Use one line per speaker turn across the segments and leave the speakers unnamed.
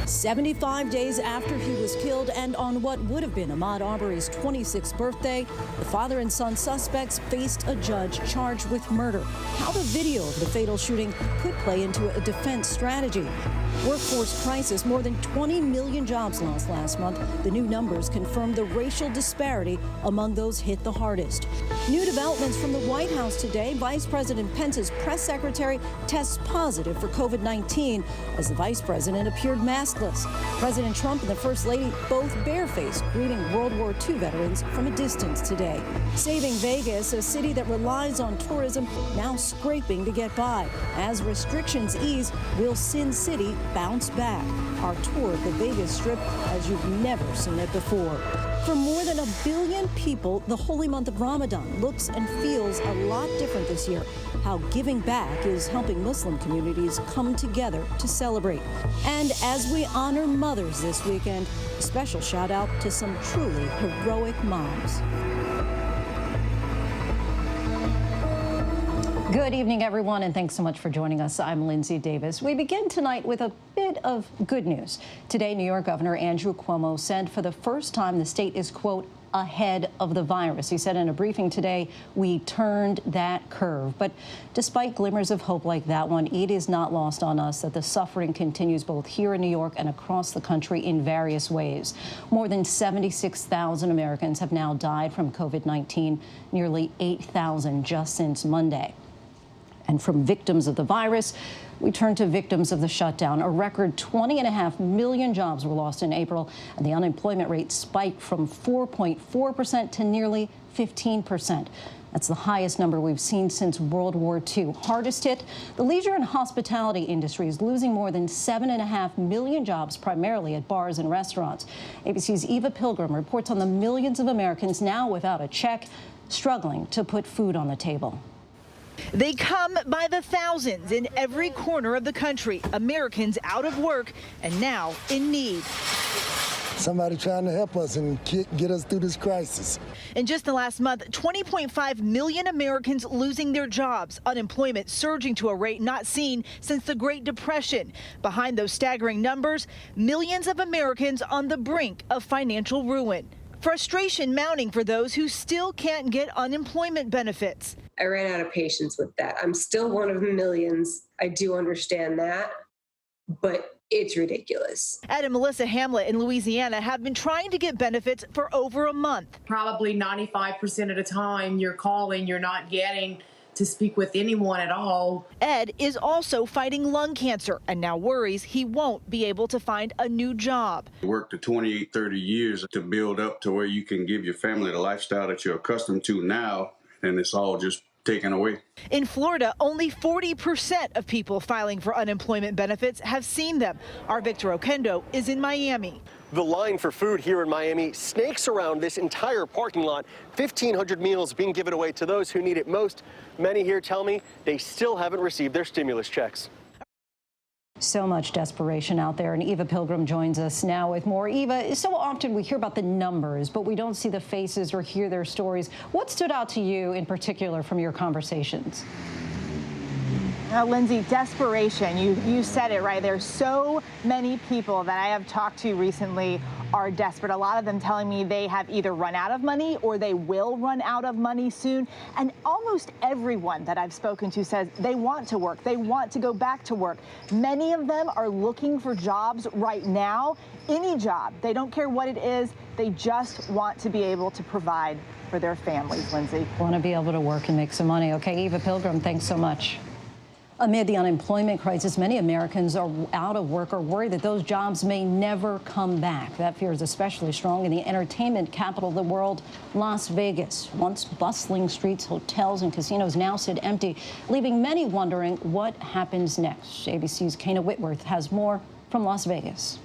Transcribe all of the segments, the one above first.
75 days after he was killed and on what would have been Ahmaud Arbery's 26th birthday, the father and son suspects faced a judge charged with murder. How the video of the fatal shooting could play into a defense strategy. Workforce crisis, more than 20 million jobs lost last month. The new numbers confirm the racial disparity among those hit the hardest. New developments from the White House today. Vice President Pence's press secretary tests positive for COVID-19 as the vice president appeared maskless. President Trump and the First Lady both barefaced, greeting World War II veterans from a distance today. Saving Vegas, a city that relies on tourism, now scraping to get by. As restrictions ease, will Sin City bounce back? Our tour of the Vegas Strip as you've never seen it before. For more than 1 billion people, the holy month of Ramadan looks and feels a lot different this year. How giving back is helping Muslim communities come together to celebrate. And as we honor mothers this weekend, a special shout out to some truly heroic moms. Good evening, everyone, and thanks so much for joining us. I'm Lindsay Davis. We begin tonight with a bit of good news. Today, New York Governor Andrew Cuomo said for the first time the state is, quote, ahead of the virus. He said in a briefing today, we turned that curve. But despite glimmers of hope like that one, it is not lost on us that the suffering continues both here in New York and across the country in various ways. More than 76,000 Americans have now died from COVID-19, nearly 8,000 just since Monday. And from victims of the virus, we turn to victims of the shutdown. A record 20.5 million jobs were lost in April, and the unemployment rate spiked from 4.4% to nearly 15%. That's the highest number we've seen since World War II. Hardest hit, the leisure and hospitality industries, losing more than 7.5 million jobs, primarily at bars and restaurants. ABC's Eva Pilgrim reports on the millions of Americans now without a check, struggling to put food on the table.
They come by the thousands in every corner of the country. Americans out of work and now in need.
Somebody trying to help us and get us through this crisis.
In just the last month, 20.5 million Americans losing their jobs. Unemployment surging to a rate not seen since the Great Depression. Behind those staggering numbers, millions of Americans on the brink of financial ruin. Frustration mounting for those who still can't get unemployment benefits.
I ran out of patience with that. I'm still one of millions. I do understand that, but it's ridiculous.
Ed and Melissa Hamlet in Louisiana have been trying to get benefits for over a month.
Probably 95% of the time you're calling, you're not getting to speak with anyone at all.
Ed is also fighting lung cancer and now worries he won't be able to find a new job.
You worked to 28, 30 years to build up to where you can give your family the lifestyle that you're accustomed to now, and it's all just taken away.
In Florida, only 40% of people filing for unemployment benefits have seen them. Our Victor Oquendo is in Miami.
The line for food here in Miami snakes around this entire parking lot. 1,500 meals being given away to those who need it most. Many here tell me they still haven't received their stimulus checks.
So much desperation out there, and Eva Pilgrim joins us now with more. Eva, so often we hear about the numbers, but we don't see the faces or hear their stories. What stood out to you in particular from your conversations?
Lindsay, desperation. You said it right. There's so many people that I have talked to recently are desperate. A lot of them telling me they have either run out of money or they will run out of money soon. And almost everyone that I've spoken to says they want to work. They want to go back to work. Many of them are looking for jobs right now, any job. They don't care what it is. They just want to be able to provide for their families, Lindsay.
Want to be able to work and make some money. Okay, Eva Pilgrim, thanks so much. Amid the unemployment crisis, many Americans are out of work or worried that those jobs may never come back. That fear is especially strong in the entertainment capital of the world, Las Vegas. Once bustling streets, hotels, and casinos now sit empty, leaving many wondering what happens next. ABC's Kana Whitworth has more from Las Vegas.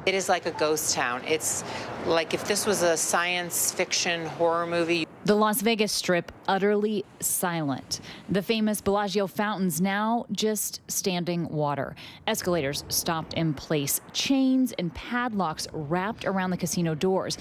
It is like a ghost town. It's like if this was a science fiction horror movie.
The Las Vegas Strip utterly silent. The famous Bellagio fountains now just standing water. Escalators stopped in place. Chains and padlocks wrapped around the casino doors.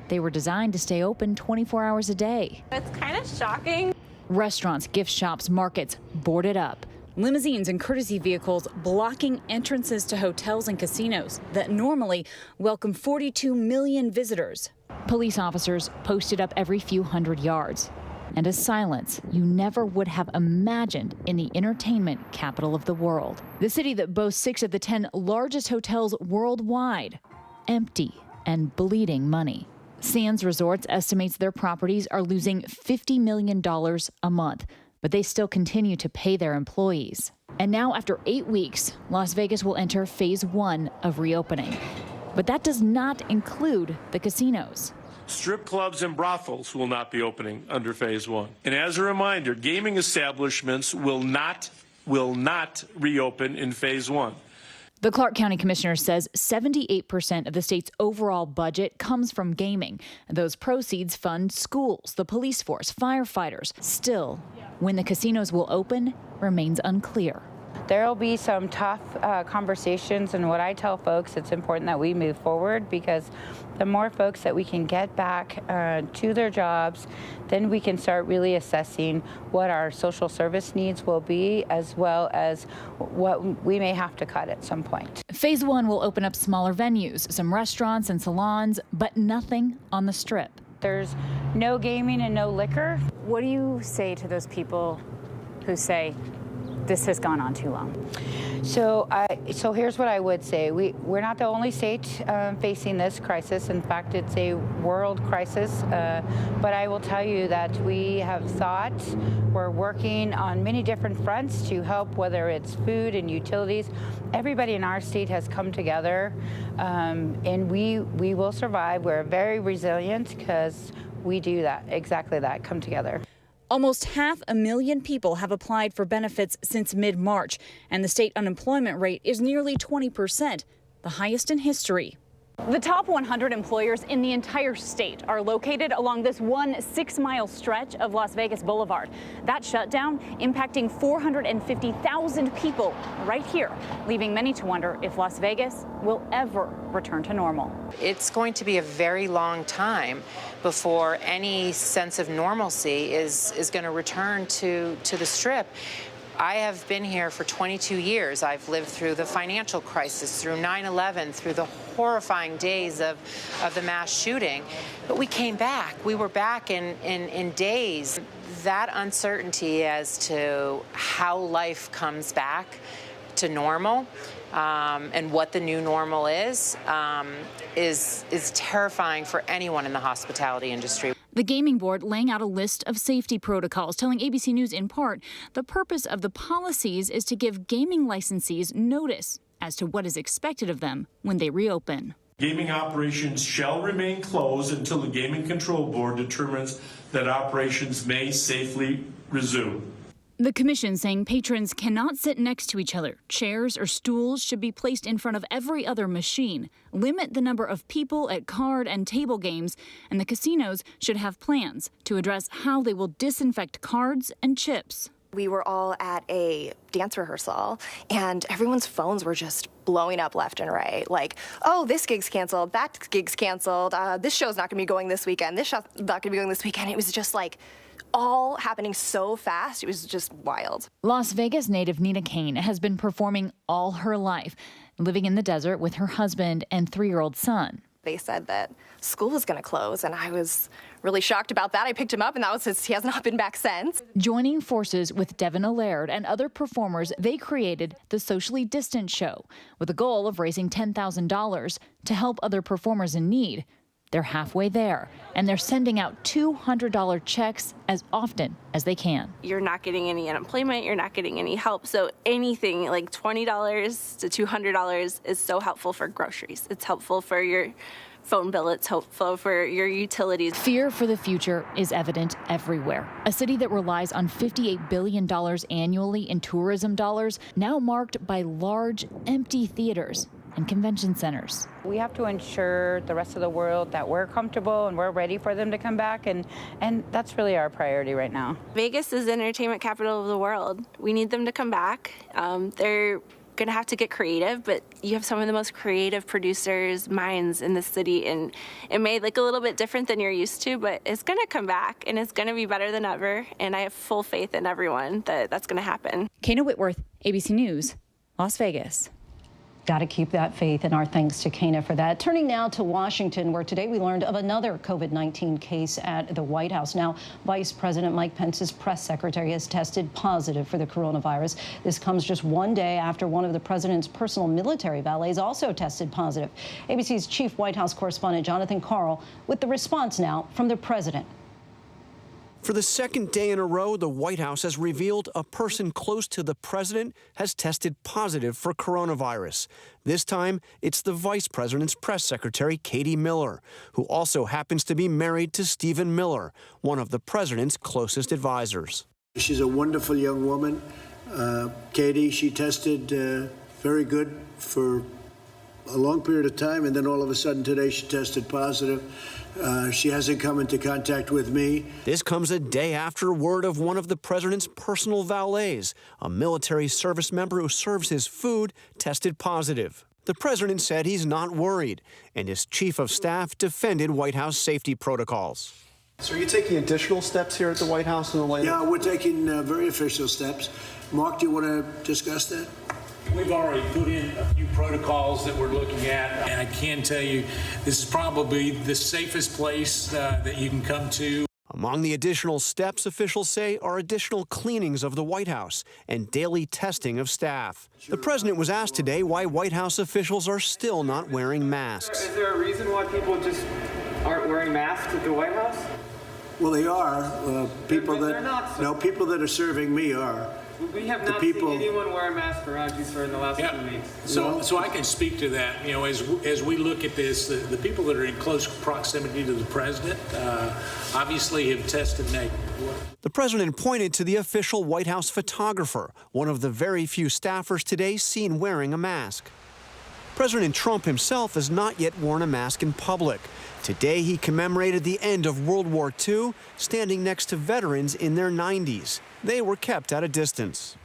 They were designed to stay open 24 hours a day.
It's kind of shocking.
Restaurants, gift shops, markets boarded up. Limousines and courtesy vehicles blocking entrances to hotels and casinos that normally welcome 42 million visitors. Police officers posted up every few hundred yards. And a silence you never would have imagined in the entertainment capital of the world. The city that boasts 6 of the 10 largest hotels worldwide, empty and bleeding money. Sands Resorts estimates their properties are losing $50 million a month, but they still continue to pay their employees. And now, after 8 weeks, Las Vegas will enter phase 1 of reopening. But that does not include the casinos.
Strip clubs and brothels will not be opening under phase 1. And as a reminder, gaming establishments will not reopen in phase 1.
The Clark County Commissioner says 78% of the state's overall budget comes from gaming. Those proceeds fund schools, the police force, firefighters. Still, when the casinos will open remains unclear.
There will be some tough conversations, and what I tell folks, it's important that we move forward, because the more folks that we can get back to their jobs, then we can start really assessing what our social service needs will be, as well as what we may have to cut at some point.
Phase 1 will open up smaller venues, some restaurants and salons, but nothing on the Strip.
There's no gaming and no liquor.
What do you say to those people who say, this has gone on too long?
So here's what I would say. We're not the only state facing this crisis. In fact, it's a world crisis. But I will tell you that we have thought, we're working on many different fronts to help, whether it's food and utilities. Everybody in our state has come together, and we will survive. We're very resilient because we do that, exactly that, come together.
Almost 500,000 people have applied for benefits since mid-March, and the state unemployment rate is nearly 20%, the highest in history.
The top 100 employers in the entire state are located along this 1 6-mile stretch of Las Vegas Boulevard. That shutdown impacting 450,000 people right here, leaving many to wonder if Las Vegas will ever return to normal.
It's going to be a very long time before any sense of normalcy is going to return to the Strip. I have been here for 22 years. I've lived through the financial crisis, through 9/11, through the horrifying days of the mass shooting. But we came back. We were back in days. That uncertainty as to how life comes back to normal and what the new normal is terrifying for anyone in the hospitality industry.
The gaming board laying out a list of safety protocols, telling ABC News in part the purpose of the policies is to give gaming licensees notice as to what is expected of them when they reopen.
Gaming operations shall remain closed until the Gaming Control Board determines that operations may safely resume.
The commission saying patrons cannot sit next to each other. Chairs or stools should be placed in front of every other machine. Limit the number of people at card and table games, and the casinos should have plans to address how they will disinfect cards and chips.
We were all at a dance rehearsal, and everyone's phones were just blowing up left and right. Like, oh, this gig's canceled, that gig's canceled, this show's not going to be going this weekend, this show's not going to be going this weekend. It was just like all happening so fast. It was just wild.
Las Vegas native Nina Kane has been performing all her life, living in the desert with her husband and 3-year-old son.
They said that school was going to close, and I was really shocked about that. I picked him up, and he has not been back since.
Joining forces with Devin Allaire and other performers, they created the Socially Distant Show with a goal of raising $10,000 to help other performers in need. They're halfway there, and they're sending out $200 checks as often as they can.
You're not getting any unemployment, you're not getting any help, so anything like $20 to $200 is so helpful for groceries. It's helpful for your phone bill, it's helpful for your utilities.
Fear for the future is evident everywhere. A city that relies on $58 billion annually in tourism dollars, now marked by large, empty theaters and convention centers.
We have to ensure the rest of the world that we're comfortable and we're ready for them to come back, and that's really our priority right now.
Vegas is the entertainment capital of the world. We need them to come back. They're going to have to get creative, but you have some of the most creative producers, minds in the city, and it made like a little bit different than you're used to, but it's going to come back and it's going to be better than ever. And I have full faith in everyone that that's going to happen.
Kana Whitworth, ABC News, Las Vegas.
Got to keep that faith, and our thanks to Kana for that. Turning now to Washington, where today we learned of another COVID-19 case at the White House. Now, Vice President Mike Pence's press secretary has tested positive for the coronavirus. This comes just one day after one of the president's personal military valets also tested positive. ABC's chief White House correspondent Jonathan Karl with the response now from the president.
For the second day in a row, the White House has revealed a person close to the president has tested positive for coronavirus. This time, it's the vice president's press secretary, Katie Miller, who also happens to be married to Stephen Miller, one of the president's closest advisors.
She's a wonderful young woman. Katie, she tested very good for a long period of time, and then all of a sudden today she tested positive. She hasn't come into contact with me.
This comes a day after word of one of the president's personal valets, a military service member who serves his food, tested positive. The president said he's not worried, and his chief of staff defended White House safety protocols.
So are you taking additional steps here at the White House in the latest?
Yeah, we're taking very official steps. Mark, do you want to discuss that?
We've already put in a few protocols that we're looking at, and I can tell you this is probably the safest place that you can come to.
Among the additional steps, officials say, are additional cleanings of the White House and daily testing of staff. The president was asked today why White House officials are still not wearing masks.
Is there a reason why people just aren't wearing masks at the White House?
Well, they are. People that are serving me are.
We have not seen anyone wear a mask around you, sir, in the last 2 weeks.
So I can speak to that. You know, as we look at this, the people that are in close proximity to the president obviously have tested negative.
The president pointed to the official White House photographer, one of the very few staffers today seen wearing a mask. President Trump himself has not yet worn a mask in public. Today, he commemorated the end of World War II, standing next to veterans in their 90s. They were kept at a distance.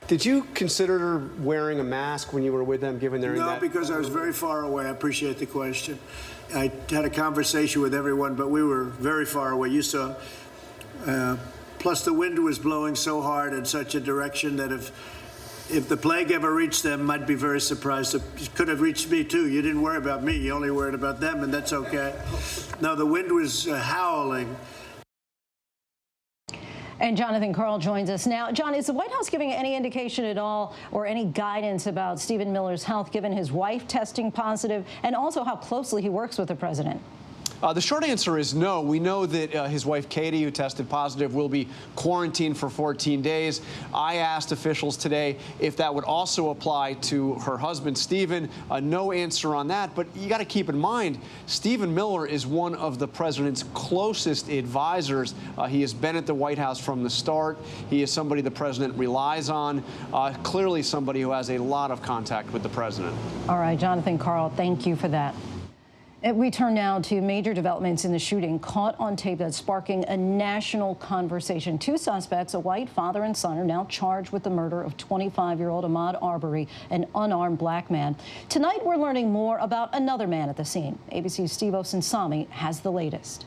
Did you consider wearing a mask when you were with them, given their...
No, because I was very far away. I appreciate the question. I had a conversation with everyone, but we were very far away. You saw. Plus, the wind was blowing so hard in such a direction that if the plague ever reached them, I'd be very surprised. It could have reached me, too. You didn't worry about me. You only worried about them, and that's okay. No, the wind was howling.
And Jonathan Karl joins us now. John, is the White House giving any indication at all or any guidance about Stephen Miller's health, given his wife testing positive, and also how closely he works with the president?
The short answer is no. We know that his wife, Katie, who tested positive, will be quarantined for 14 days. I asked officials today if that would also apply to her husband, Stephen. No answer on that. But you got to keep in mind, Stephen Miller is one of the president's closest advisors. He has been at the White House from the start. He is somebody the president relies on. Clearly somebody who has a lot of contact with the president.
All right, Jonathan Karl, thank you for that. We turn now to major developments in the shooting caught on tape that's sparking a national conversation. Two suspects, a white father and son, are now charged with the murder of 25-year-old Ahmaud Arbery, an unarmed black man. Tonight, we're learning more about another man at the scene. ABC's Steve Osinsami has the latest.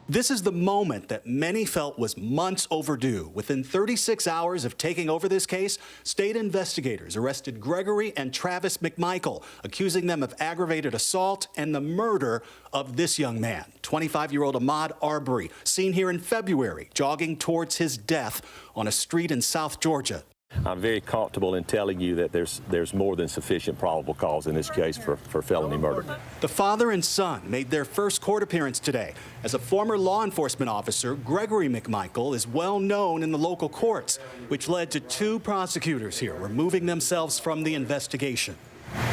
This is the moment that many felt was months overdue. Within 36 hours of taking over this case, state investigators arrested Gregory and Travis McMichael, accusing them of aggravated assault and the murder of this young man, 25-year-old Ahmaud Arbery, seen here in February, jogging towards his death on a street in South Georgia.
I'm very comfortable in telling you that there's more than sufficient probable cause in this case for felony murder.
The father and son made their first court appearance today. As a former law enforcement officer, Gregory McMichael is well known in the local courts, which led to two prosecutors here removing themselves from the investigation.
You're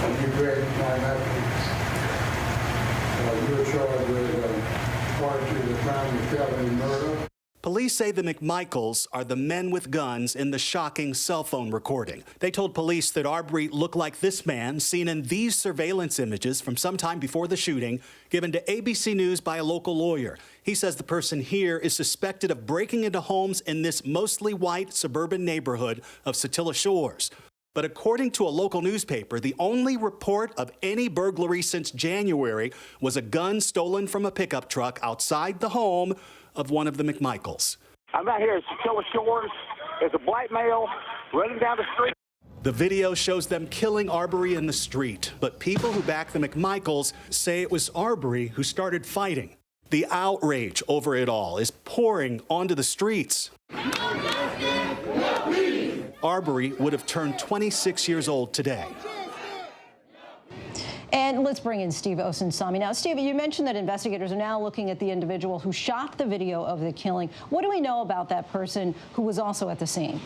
charged with part of the crime of felony murder.
Police say the McMichaels are the men with guns in the shocking cell phone recording. They told police that Arbery looked like this man seen in these surveillance images from some time before the shooting, given to ABC News by a local lawyer. He says the person here is suspected of breaking into homes in this mostly white suburban neighborhood of Satilla Shores. But according to a local newspaper, the only report of any burglary since January was a gun stolen from a pickup truck outside the home of one of the McMichaels.
I'm out here at Secilla Shores. There's a black male running down the street.
The video shows them killing Arbery in the street, but people who back the McMichaels say it was Arbery who started fighting. The outrage over it all is pouring onto the streets. Arbery would have turned 26 years old today.
And let's bring in Steve Osensami. Now, Steve, you mentioned that investigators are now looking at the individual who shot the video of the killing. What do we know about that person who was also at the scene?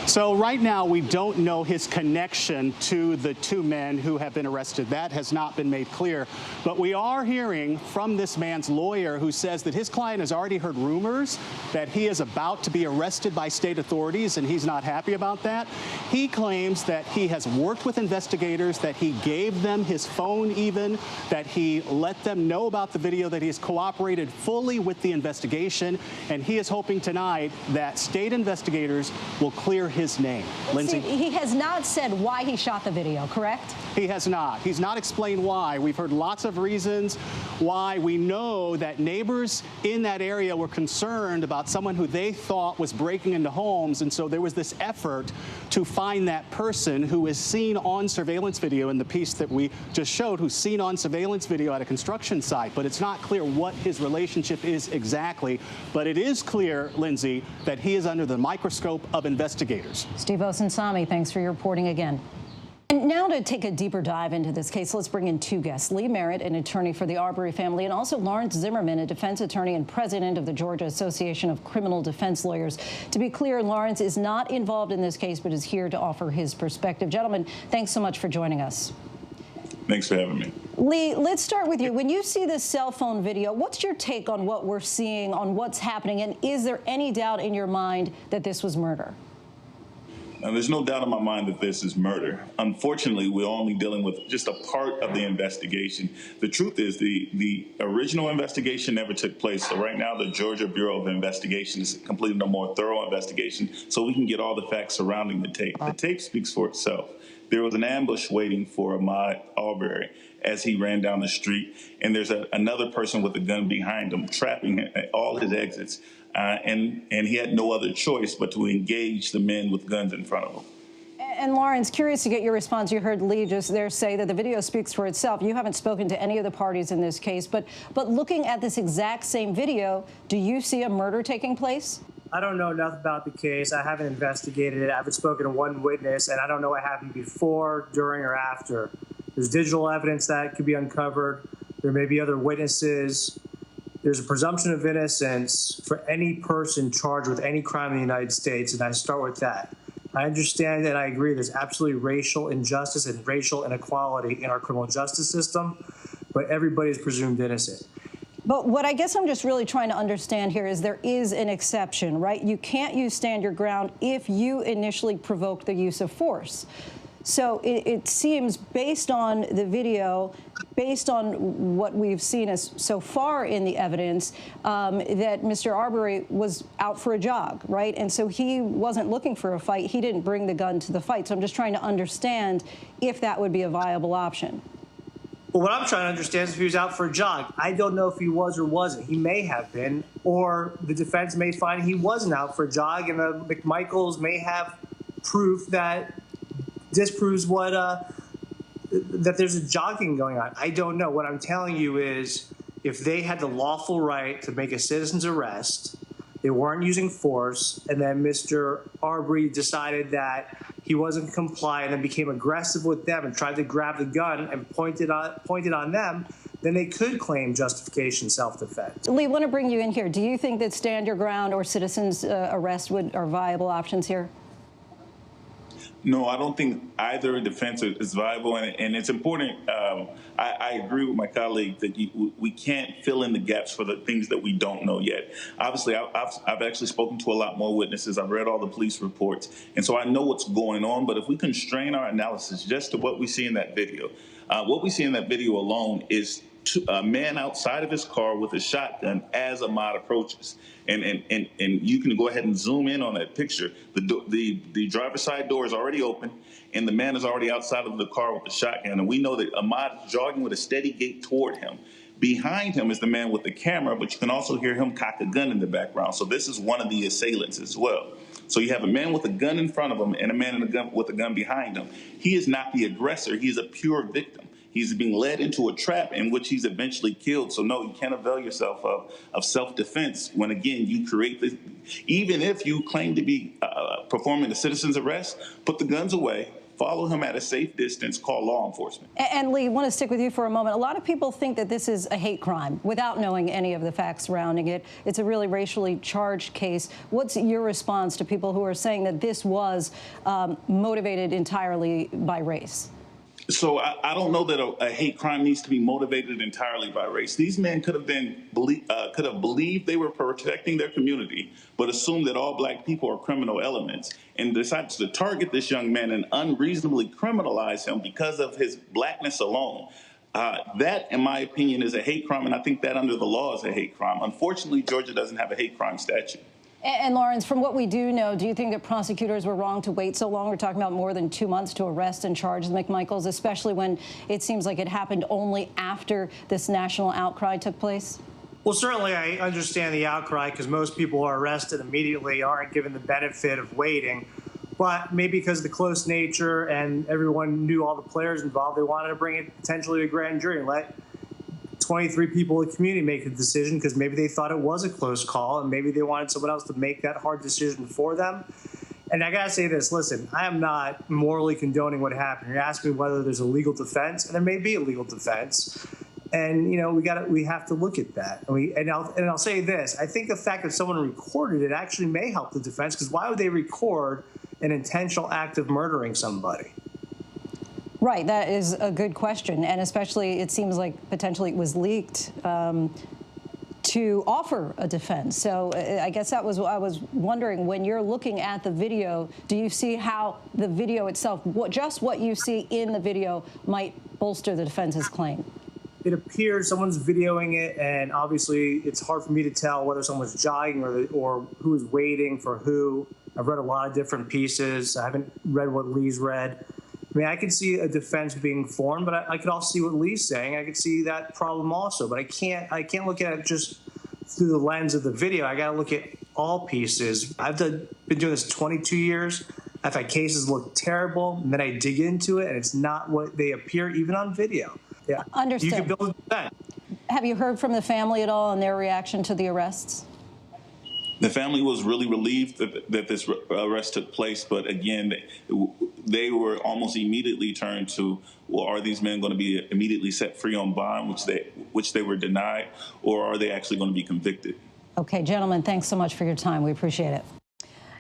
So right now, we don't know his connection to the two men who have been arrested. That has not been made clear. But we are hearing from this man's lawyer who says that his client has already heard rumors that he is about to be arrested by state authorities, and he's not happy about that. He claims that he has worked with investigators, that he gave them his phone even, that he let them know about the video, that he has cooperated fully with the investigation, and he is hoping tonight that state investigators will clear his name. Lindsay?
He has not said why he shot the video, correct?
He has not. He's not explained why. We've heard lots of reasons why. We know that neighbors in that area were concerned about someone who they thought was breaking into homes, and so there was this effort to find that person who is seen on surveillance video in the piece that we just showed, who's seen on surveillance video at a construction site. But it's not clear what his relationship is exactly. But it is clear, Lindsay, that he is under the microscope of investigators.
Steve Osensami, thanks for your reporting again. And now to take a deeper dive into this case, let's bring in two guests. Lee Merritt, an attorney for the Arbery family, and also Lawrence Zimmerman, a defense attorney and president of the Georgia Association of Criminal Defense Lawyers. To be clear, Lawrence is not involved in this case, but is here to offer his perspective. Gentlemen, thanks so much for joining us.
Thanks for having me.
Lee, let's start with you. When you see this cell phone video, what's your take on what we're seeing, on what's happening, and is there any doubt in your mind that this was murder?
Now, there's no doubt in my mind that this is murder. Unfortunately, we're only dealing with just a part of the investigation. The truth is the original investigation never took place. So right now, the Georgia Bureau of Investigation is completing a more thorough investigation so we can get all the facts surrounding the tape. The tape speaks for itself. There was an ambush waiting for Ahmaud Arbery as he ran down the street, and there's another person with a gun behind him, trapping him at all his exits. And he had no other choice but to engage the men with guns in front of him.
And Lawrence, curious to get your response. You heard Lee just there say that the video speaks for itself. You haven't spoken to any of the parties in this case, but looking at this exact same video, do you see a murder taking place?
I don't know enough about the case. I haven't investigated it. I haven't spoken to one witness, and I don't know what happened before, during, or after. There's digital evidence that could be uncovered. There may be other witnesses. There's a presumption of innocence for any person charged with any crime in the United States, and I start with that. I understand and I agree there's absolutely racial injustice and racial inequality in our criminal justice system, but everybody is presumed innocent.
But what I guess I'm just really trying to understand here is there is an exception, right? You can't use stand your ground if you initially provoked the use of force. So it seems, based on the video, based on what we've seen as so far in the evidence, that Mr. Arbery was out for a jog, right? And so he wasn't looking for a fight. He didn't bring the gun to the fight. So I'm just trying to understand if that would be a viable option.
Well, what I'm trying to understand is if he was out for a jog. I don't know if he was or wasn't. He may have been, or the defense may find he wasn't out for a jog, and the McMichaels may have proof that disproves what that there's a jogging going on. I don't know. What I'm telling you is if they had the lawful right to make a citizen's arrest, they weren't using force, and then Mr. Arbery decided that he wasn't compliant and became aggressive with them and tried to grab the gun and pointed on them, then they could claim justification self-defense.
Lee, I want to bring you in here. Do you think that stand your ground or citizen's arrest are viable options here?
No, I don't think either defense is viable, and it's important. I agree with my colleague that we can't fill in the gaps for the things that we don't know yet. Obviously, I've actually spoken to a lot more witnesses. I've read all the police reports, and so I know what's going on. But if we constrain our analysis just to what we see in that video, what we see in that video alone is a man outside of his car with a shotgun as Ahmaud approaches. And you can go ahead and zoom in on that picture. The driver's side door is already open, and the man is already outside of the car with the shotgun. And we know that Ahmaud is jogging with a steady gait toward him. Behind him is the man with the camera, but you can also hear him cock a gun in the background. So this is one of the assailants as well. So you have a man with a gun in front of him and a man with a gun behind him. He is not the aggressor. He is a pure victim. He's being led into a trap in which he's eventually killed. So no, you can't avail yourself of self-defense when, again, you create this. Even if you claim to be performing a citizen's arrest, put the guns away, follow him at a safe distance, call law enforcement.
And Lee, I want to stick with you for a moment. A lot of people think that this is a hate crime without knowing any of the facts surrounding it. It's a really racially charged case. What's your response to people who are saying that this was motivated entirely by race?
So I don't know that a hate crime needs to be motivated entirely by race. These men could have believed they were protecting their community, but assumed that all black people are criminal elements, and decided to target this young man and unreasonably criminalize him because of his blackness alone. That, in my opinion, is a hate crime, and I think that under the law is a hate crime. Unfortunately, Georgia doesn't have a hate crime statute.
And Lawrence, from what we do know, do you think that prosecutors were wrong to wait so long? We're talking about more than 2 months to arrest and charge the McMichaels, especially when it seems like it happened only after this national outcry took place?
Well, certainly I understand the outcry because most people who are arrested immediately aren't given the benefit of waiting. But maybe because of the close nature and everyone knew all the players involved, they wanted to bring it potentially to a grand jury and let 23 people in the community make a decision because maybe they thought it was a close call and maybe they wanted someone else to make that hard decision for them. And I gotta say this, listen, I am not morally condoning what happened. You're asking me whether there's a legal defense, and there may be a legal defense. And you know, we have to look at that. And I'll say this, I think the fact that someone recorded it actually may help the defense, because why would they record an intentional act of murdering somebody?
Right, that is a good question, and especially it seems like potentially it was leaked to offer a defense. So I guess that was what I was wondering. When you're looking at the video, do you see how the video itself, just what you see in the video, might bolster the defense's claim?
It appears someone's videoing it, and obviously it's hard for me to tell whether someone's jogging or who's waiting for who. I've read a lot of different pieces. I haven't read what Lee's read. I mean, I could see a defense being formed, but I could also see what Lee's saying. I could see that problem also, but I can't look at it just through the lens of the video. I got to look at all pieces. I've been doing this 22 years. I've had cases look terrible, and then I dig into it, and it's not what they appear even on video. Yeah,
understood.
You can build a defense.
Have you heard from the family at all on their reaction to the arrests?
The family was really relieved that this arrest took place, but again, they were almost immediately turned to, well, are these men going to be immediately set free on bond, which they were denied, or are they actually going to be convicted?
Okay, gentlemen, thanks so much for your time. We appreciate it.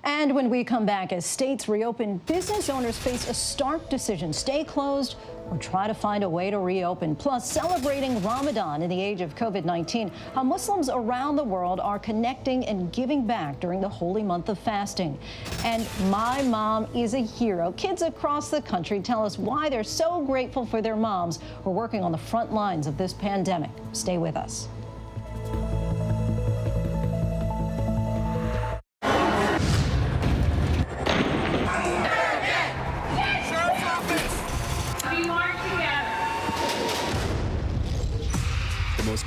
And when we come back, as states reopen, business owners face a stark decision: stay closed or try to find a way to reopen. Plus, celebrating Ramadan in the age of COVID-19, how Muslims around the world are connecting and giving back during the holy month of fasting. And my mom is a hero. Kids across the country tell us why they're so grateful for their moms who are working on the front lines of this pandemic. Stay with us.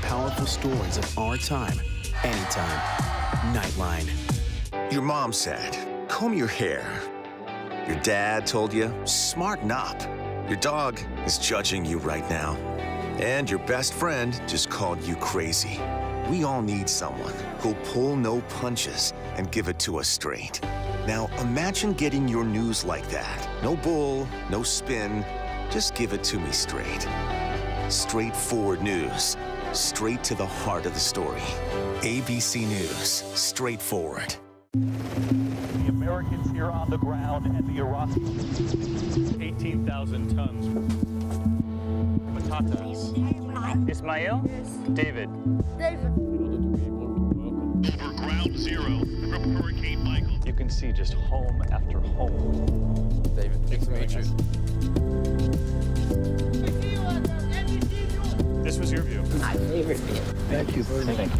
Powerful stories of our time, anytime. Nightline.
Your mom said, comb your hair. Your dad told you, smarten up. Your dog is judging you right now. And your best friend just called you crazy. We all need someone who'll pull no punches and give it to us straight. Now imagine getting your news like that. No bull, no spin, just give it to me straight. Straightforward news. Straight to the heart of the story. ABC News, straightforward.
The Americans here on the ground and the Iraqis. 18,000 tons. Patatas. Ismail? David.
Over ground zero from Hurricane Michael.
You can see just home after home. David, nice to meet you. This was your view.
My favorite view.
Thank you very much. Thank you.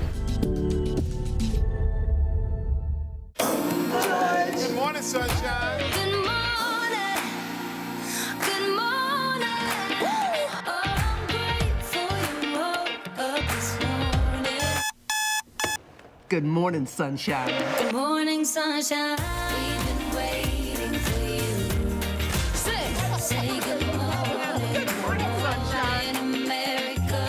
Good morning, sunshine. Good morning. Good morning. Oh, I'm grateful you woke up this morning.
Good morning, sunshine.
Good morning, sunshine. We've been waiting for you. Say good morning. Good morning, sunshine. In America.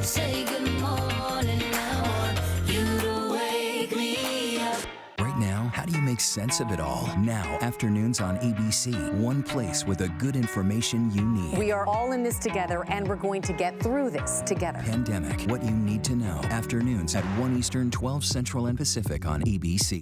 Say good morning. I want you to wake me up.
Right now, how do you make sense of it all? Now, afternoons on ABC, one place with the good information you need.
We are all in this together, and we're going to get through this together.
Pandemic, what you need to know. Afternoons at 1 Eastern, 12 Central and Pacific on ABC.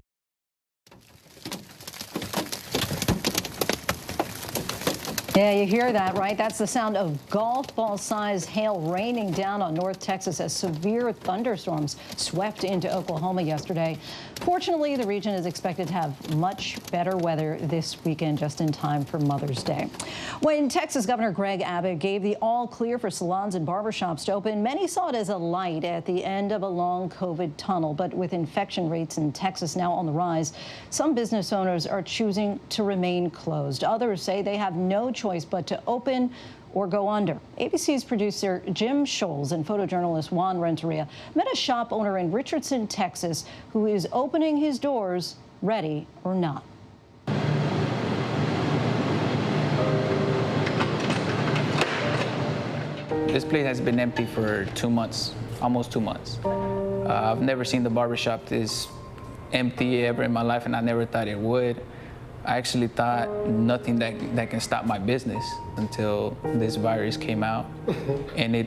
Yeah, you hear that, right? That's the sound of golf ball-sized hail raining down on North Texas as severe thunderstorms swept into Oklahoma yesterday. Fortunately, the region is expected to have much better weather this weekend, just in time for Mother's Day. When Texas Governor Greg Abbott gave the all-clear for salons and barbershops to open, many saw it as a light at the end of a long COVID tunnel. But with infection rates in Texas now on the rise, some business owners are choosing to remain closed. Others say they have no choice but to open or go under. ABC's producer Jim Scholes and photojournalist Juan Renteria met a shop owner in Richardson, Texas, who is opening his doors, ready or not.
This place has been empty for 2 months, almost 2 months. I've never seen the barbershop this empty ever in my life, and I never thought it would. I actually thought nothing that can stop my business until this virus came out, and it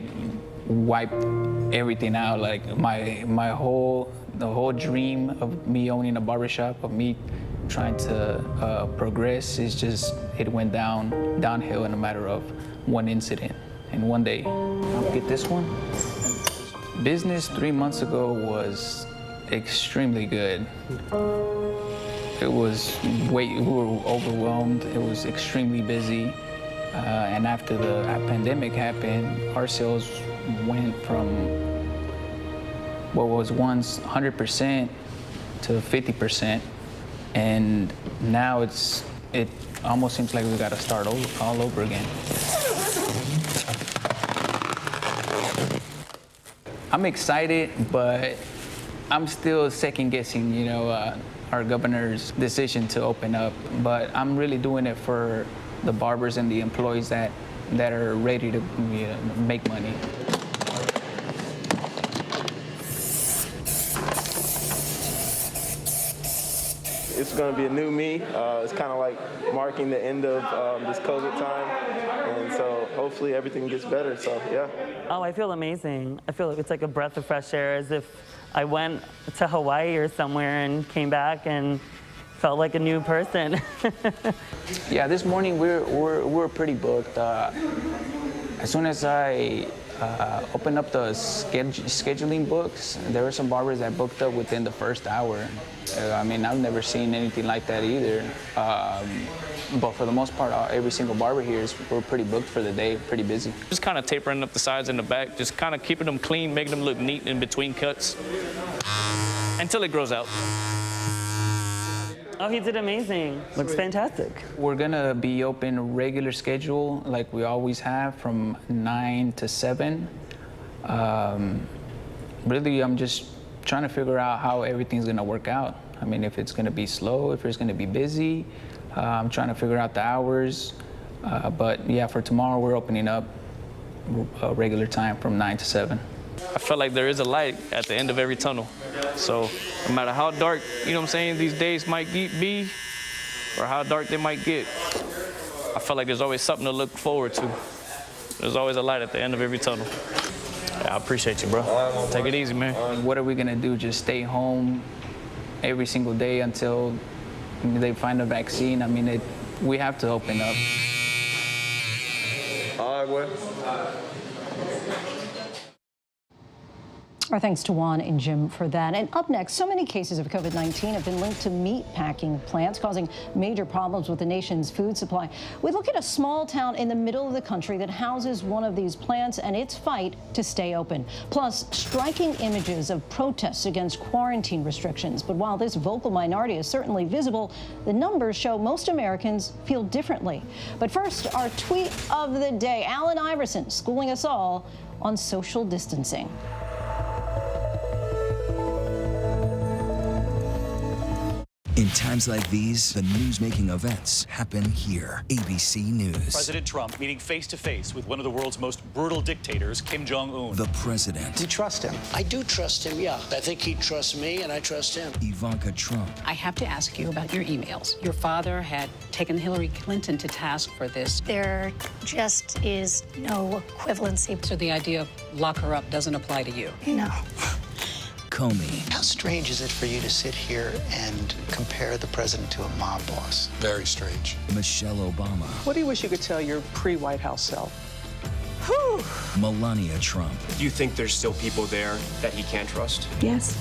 wiped everything out. Like the whole dream of me owning a barbershop, of me trying to progress, it went downhill in a matter of one incident and one day. I'll get this one. Business 3 months ago was extremely good. It was we were overwhelmed. It was extremely busy. And after the pandemic happened, our sales went from what was once 100% to 50%. And now it almost seems like we got to start all over again. I'm excited, but I'm still second guessing, our governor's decision to open up, but I'm really doing it for the barbers and the employees that are ready to make money.
It's going to be a new me. It's kind of like marking the end of this COVID time, and so hopefully everything gets better, so yeah.
Oh, I feel amazing. I feel like it's like a breath of fresh air, as if I went to Hawaii or somewhere and came back and felt like a new person.
Yeah, this morning we're pretty booked. As soon as I opened up the scheduling books, there were some barbers that booked up within the first hour. I mean, I've never seen anything like that either. But for the most part, every single barber here we're pretty booked for the day, pretty busy.
Just kind of tapering up the sides and the back, just kind of keeping them clean, making them look neat in between cuts until it grows out.
Oh, he did amazing. Looks fantastic.
We're gonna be open regular schedule like we always have from 9 to 7. Really, I'm just trying to figure out how everything's gonna work out. I mean, if it's gonna be slow, if it's gonna be busy. I'm trying to figure out the hours. But yeah, for tomorrow, we're opening up a regular time from 9 to 7.
I feel like there is a light at the end of every tunnel. So no matter how dark, these days might be, or how dark they might get, I feel like there's always something to look forward to. There's always a light at the end of every tunnel. Yeah, I appreciate you, bro. Take it easy, man.
What are we gonna do? Just stay home every single day until they find a vaccine? I mean, we have to open up.
All right, boy.
Our thanks to Juan and Jim for that. And up next, so many cases of COVID-19 have been linked to meat packing plants, causing major problems with the nation's food supply. We look at a small town in the middle of the country that houses one of these plants and its fight to stay open. Plus, striking images of protests against quarantine restrictions. But while this vocal minority is certainly visible, the numbers show most Americans feel differently. But first, our tweet of the day. Allen Iverson schooling us all on social distancing.
In times like these, the news-making events happen here. ABC News.
President Trump meeting face-to-face with one of the world's most brutal dictators, Kim Jong-un.
The president.
Do you trust him? I do trust him, yeah. I think he trusts me, and I trust him.
Ivanka Trump.
I have to ask you about your emails. Your father had taken Hillary Clinton to task for this.
There just is no equivalency.
So the idea of lock her up doesn't apply to you?
No.
Comey.
How strange is it for you to sit here and compare the president to a mob boss?
Very strange. Michelle Obama.
What do you wish you could tell your pre-White House self?
Whew. Melania Trump.
Do you think there's still people there that he can't trust?
Yes.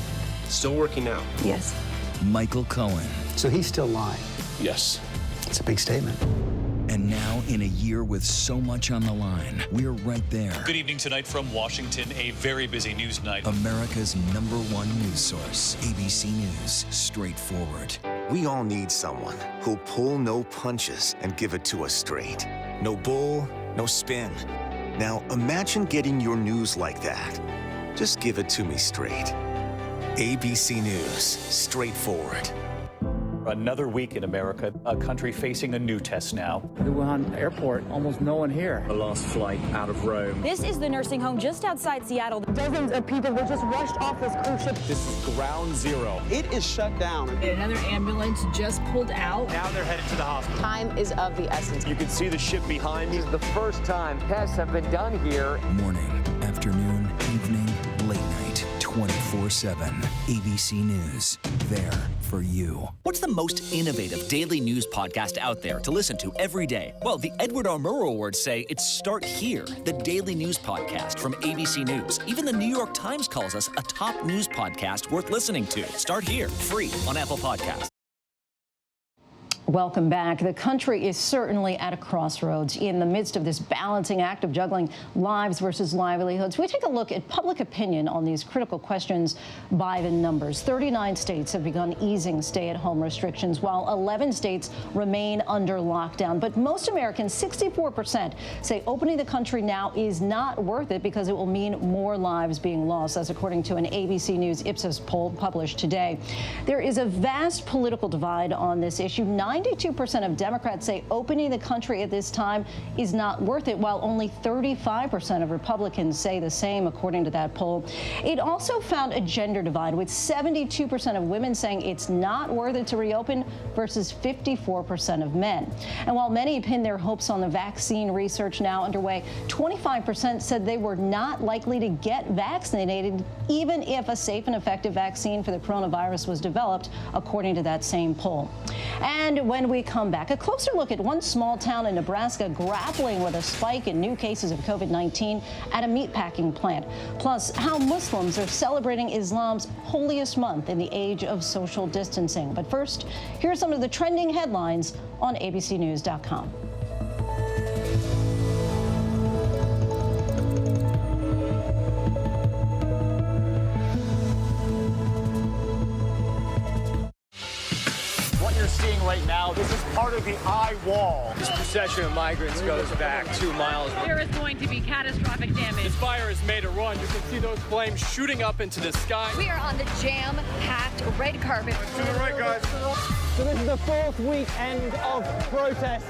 Still working now?
Yes.
Michael Cohen.
So he's still lying?
Yes.
It's a big statement.
And now, in a year with so much on the line, we're right there.
Good evening tonight from Washington, a very busy news night.
America's #1 news source, ABC News, straightforward.
We all need someone who'll pull no punches and give it to us straight. No bull, no spin. Now, imagine getting your news like that. Just give it to me straight. ABC News, straightforward.
Another week in America, a country facing a new test now.
The Wuhan airport, almost no one here.
The last flight out of Rome.
This is the nursing home just outside Seattle.
Dozens of people were just rushed off this cruise ship.
This is ground zero.
It is shut down.
Another ambulance just pulled out.
Now they're headed to the hospital.
Time is of the essence.
You can see the ship behind me.
This is the first time tests have been done here.
Morning, afternoon, evening, late night, 24/7. ABC News, there for you.
What's the most innovative daily news podcast out there to listen to every day? Well, the Edward R. Murrow Awards say it's Start Here, the daily news podcast from ABC News. Even the New York Times calls us a top news podcast worth listening to. Start Here, free on Apple Podcasts.
Welcome back. The country is certainly at a crossroads in the midst of this balancing act of juggling lives versus livelihoods. We take a look at public opinion on these critical questions by the numbers. 39 states have begun easing stay-at-home restrictions, while 11 states remain under lockdown. But most Americans, 64%, say opening the country now is not worth it because it will mean more lives being lost. That's according to an ABC News Ipsos poll published today. There is a vast political divide on this issue. 92% of Democrats say opening the country at this time is not worth it, while only 35% of Republicans say the same, according to that poll. It also found a gender divide, with 72% of women saying it's not worth it to reopen versus 54% of men. And while many pin their hopes on the vaccine research now underway, 25% said they were not likely to get vaccinated even if a safe and effective vaccine for the coronavirus was developed, according to that same poll. And when we come back, a closer look at one small town in Nebraska grappling with a spike in new cases of COVID-19 at a meatpacking plant. Plus, how Muslims are celebrating Islam's holiest month in the age of social distancing. But first, here are some of the trending headlines on abcnews.com.
Seeing right now, this is part of the eye wall. This procession of migrants goes back 2 miles.
There is going to be catastrophic damage.
This fire has made a run. You can see those flames shooting up into the sky.
We are on the jam-packed red carpet.
To the right, guys.
So this is the 4th weekend of protest.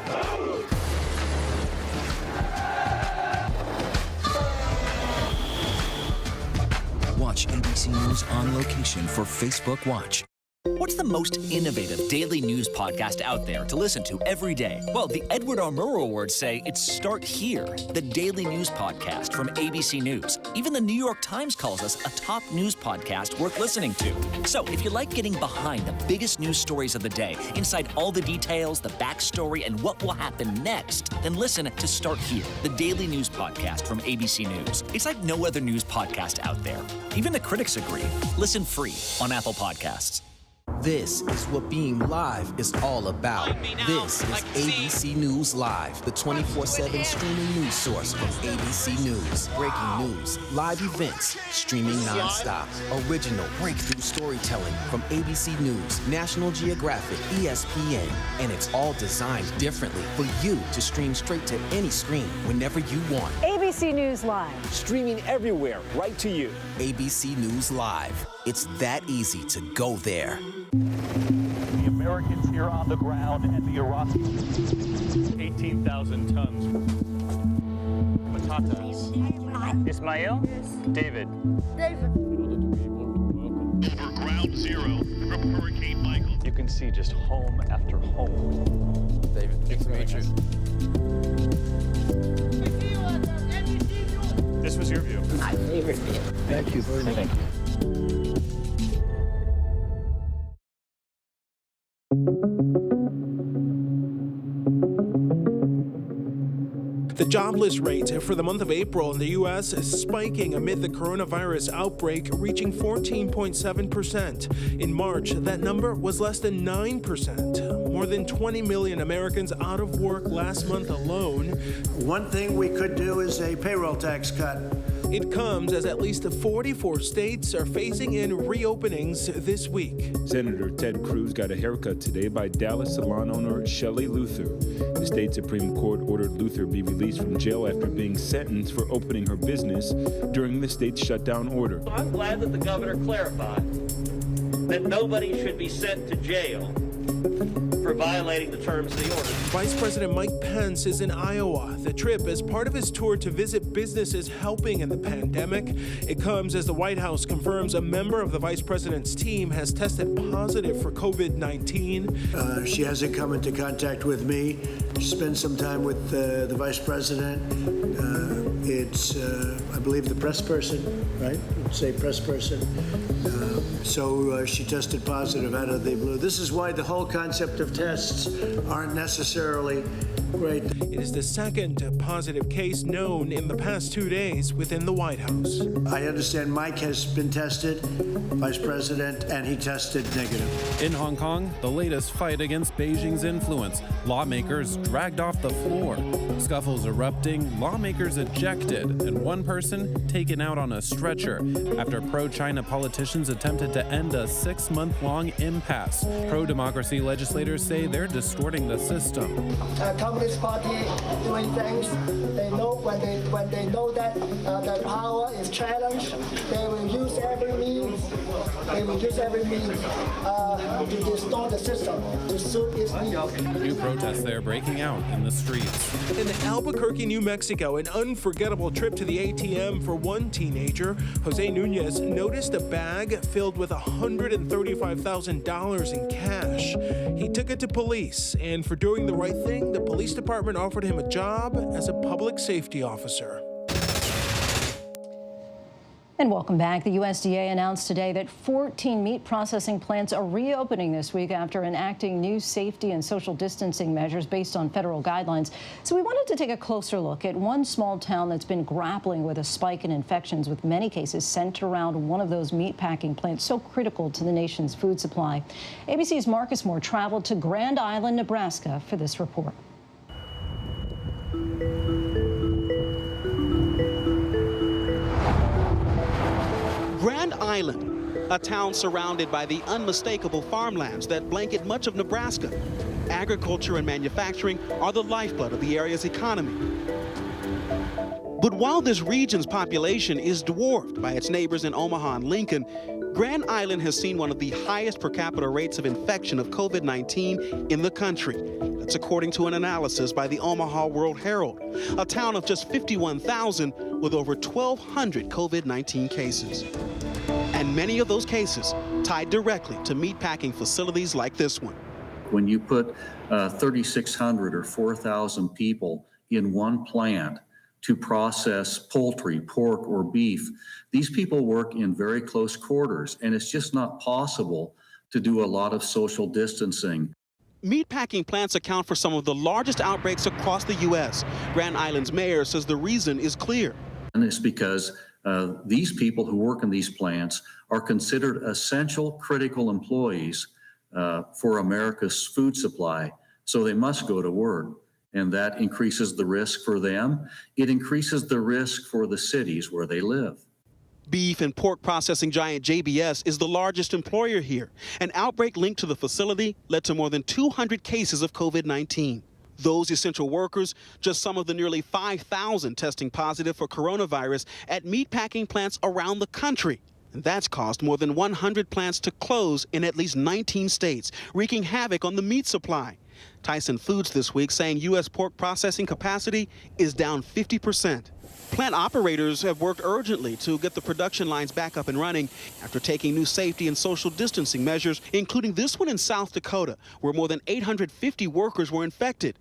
Watch ABC News on location for Facebook Watch.
What's the most innovative daily news podcast out there to listen to every day? Well, the Edward R. Murrow Awards say it's Start Here, the daily news podcast from ABC News. Even the New York Times calls us a top news podcast worth listening to. So if you like getting behind the biggest news stories of the day, inside all the details, the backstory, and what will happen next, then listen to Start Here, the daily news podcast from ABC News. It's like no other news podcast out there. Even the critics agree. Listen free on Apple Podcasts.
This is what being live is all about. This is ABC News Live, the 24/7 streaming news source from ABC News. Breaking news, live events, streaming nonstop. Original breakthrough storytelling from ABC News, National Geographic, ESPN, and it's all designed differently for you to stream straight to any screen whenever you want.
ABC News Live.
Streaming everywhere, right to you.
ABC News Live. It's that easy to go there.
The Americans here on the ground and the Iraqis, 18,000 tons. Patatas.
Ismail? David.
Over ground zero from Hurricane Michael.
You can see just home after home.
David, nice to meet you.
This was your view.
My favorite view. Thank you very much.
Thank you.
The jobless rate for the month of April in the U.S. is spiking amid the coronavirus outbreak, reaching 14.7%. In March, that number was less than 9%. More than 20 million Americans out of work last month alone.
One thing we could do is a payroll tax cut.
It comes as at least 44 states are phasing in reopenings this week.
Senator Ted Cruz got a haircut today by Dallas salon owner Shelley Luther. The state Supreme Court ordered Luther be released from jail after being sentenced for opening her business during the state's shutdown order.
I'm glad that the governor clarified that nobody should be sent to jail for violating the terms of the order.
Vice President Mike Pence is in Iowa. The trip is part of his tour to visit businesses helping in the pandemic. It comes as the White House confirms a member of the vice president's team has tested positive for COVID-19.
She hasn't come into contact with me. Spend some time with the vice president. It's, I believe, the press person, right? Say press person. So she tested positive out of the blue. This is why the whole concept of tests aren't necessarily great.
It is the second positive case known in the past 2 days within the White House.
I understand Mike has been tested, vice president, and he tested negative.
In Hong Kong, the latest fight against Beijing's influence. Lawmakers dragged off the floor. Scuffles erupting, lawmakers ejected, and one person taken out on a stretcher after pro-China politicians attempted to end a 6-month-long impasse. Pro-democracy legislators say they're distorting the system.
Communist Party doing things. They know when they know that the power is challenged, they will use every means. They will use every means to distort the system to suit its needs.
New protests there breaking out in the streets.
In Albuquerque, New Mexico, an unforgettable trip to the ATM for one teenager. Jose Nunez noticed a bag filled with $135,000 in cash. He took it to police, and for doing the right thing, the police department offered him a job as a public safety officer.
And welcome back. The USDA announced today that 14 meat processing plants are reopening this week after enacting new safety and social distancing measures based on federal guidelines. So we wanted to take a closer look at one small town that's been grappling with a spike in infections, with many cases centered around one of those meatpacking plants so critical to the nation's food supply. ABC's Marcus Moore traveled to Grand Island, Nebraska for this report.
Grand Island, a town surrounded by the unmistakable farmlands that blanket much of Nebraska. Agriculture and manufacturing are the lifeblood of the area's economy. But while this region's population is dwarfed by its neighbors in Omaha and Lincoln, Grand Island has seen one of the highest per capita rates of infection of COVID-19 in the country. That's according to an analysis by the Omaha World Herald, a town of just 51,000 with over 1,200 COVID-19 cases. And many of those cases tied directly to meatpacking facilities like this one.
When you put 3,600 or 4,000 people in one plant to process poultry, pork, or beef, these people work in very close quarters, and it's just not possible to do a lot of social distancing.
Meatpacking plants account for some of the largest outbreaks across the U.S. Grand Island's mayor says the reason is clear.
And it's because these people who work in these plants are considered essential, critical employees for America's food supply, so they must go to work. And that increases the risk for them. It increases the risk for the cities where they live.
Beef and pork processing giant JBS is the largest employer here. An outbreak linked to the facility led to more than 200 cases of COVID-19. Those essential workers, just some of the nearly 5,000 testing positive for coronavirus at meatpacking plants around the country. And that's caused more than 100 plants to close in at least 19 states, wreaking havoc on the meat supply. Tyson Foods this week saying U.S. pork processing capacity is down 50%. Plant operators have worked urgently to get the production lines back up and running after taking new safety and social distancing measures, including this one in South Dakota, where more than 850 workers were infected.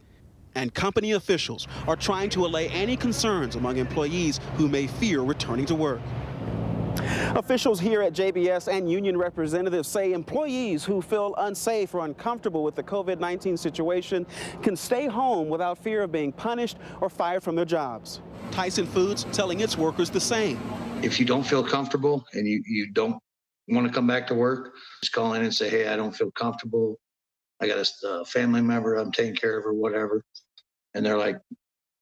And company officials are trying to allay any concerns among employees who may fear returning to work. Officials here at JBS and union representatives say employees who feel unsafe or uncomfortable with the COVID-19 situation can stay home without fear of being punished or fired from their jobs. Tyson Foods telling its workers the same.
If you don't feel comfortable and you don't want to come back to work, just call in and say, hey, I don't feel comfortable. I got a family member I'm taking care of or whatever. And they're like,